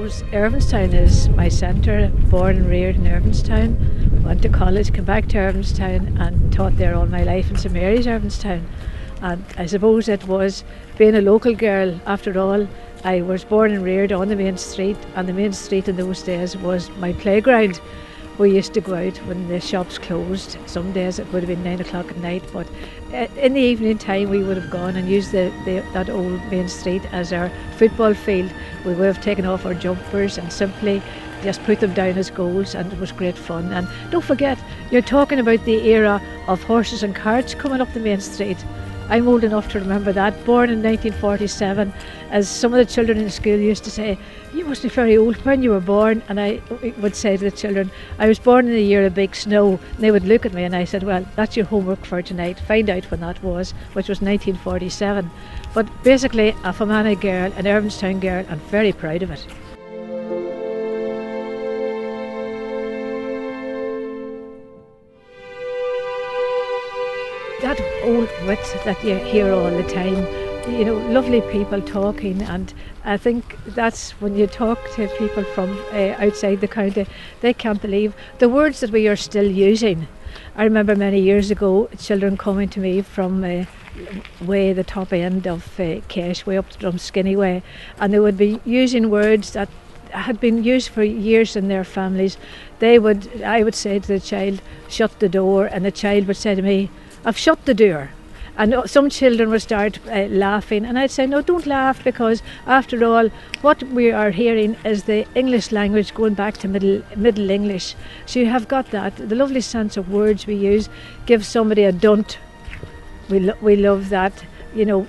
suppose Irvinestown is my centre. Born and reared in Irvinestown, went to college, came back to Irvinestown and taught there all my life in St Mary's, Irvinestown. And I suppose it was being a local girl. After all, I was born and reared on the main street, and the main street in those days was my playground. We used to go out when the shops closed. Some days it would have been 9 o'clock at night, but in the evening time we would have gone and used that old main street as our football field. We would have taken off our jumpers and simply just put them down as goals, and it was great fun. And don't forget, you're talking about the era of horses and carts coming up the main street. I'm old enough to remember that. Born in 1947, as some of the children in school used to say, you must be very old when you were born. And I would say to the children, I was born in the year of big snow. And they would look at me and I said, well, that's your homework for tonight. Find out when that was, which was 1947. But basically, a Fermanagh girl, an Irvinestown girl, and very proud of it. That old wit that you hear all the time, you know, lovely people talking, and I think that's when you talk to people from outside the county, they can't believe the words that we are still using. I remember many years ago children coming to me from way the top end of Kesh, way up to Drumskinny way, and they would be using words that had been used for years in their families. I would say to the child, shut the door, and the child would say to me, I've shut the door. And some children would start laughing, and I'd say, no, don't laugh, because after all, what we are hearing is the English language going back to Middle English. So you have got that. The lovely sense of words we use. Give somebody a dunt. We love that. You know,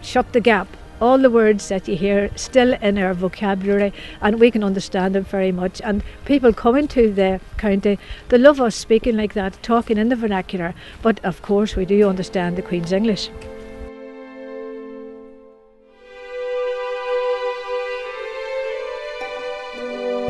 shut the gap. All the words that you hear still in our vocabulary, and we can understand them very much. And people coming to the county, they love us speaking like that, talking in the vernacular. But of course we do understand the Queen's English.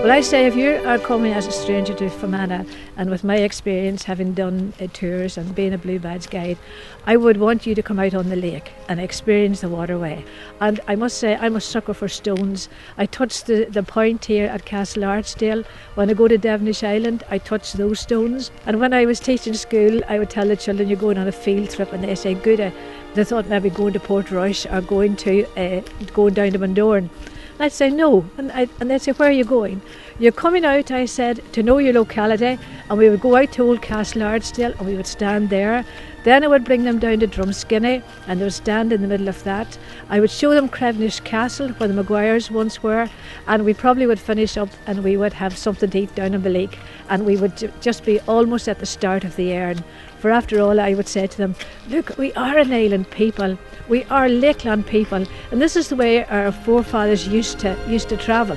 Well, I say if you are coming as a stranger to Fermanagh, and with my experience having done tours and being a Blue Badge guide, I would want you to come out on the lake and experience the waterway. And I must say, I'm a sucker for stones. I touch the point here at Castle Archdale. When I go to Devonish Island, I touch those stones. And when I was teaching school, I would tell the children, you're going on a field trip, and they say, good. They thought maybe going to Portrush or going down to Bundoran. I'd say no, and they'd say, where are you going? You're coming out, I said, to know your locality, and we would go out to Old Castle Archdale and we would stand there. Then I would bring them down to Drumskinny and they would stand in the middle of that. I would show them Crevenish Castle, where the Maguires once were, and we probably would finish up and we would have something to eat down in the lake, and we would just be almost at the start of the Airn. For after all, I would say to them, look, we are an island people, we are Lakeland people, and this is the way our forefathers used to travel.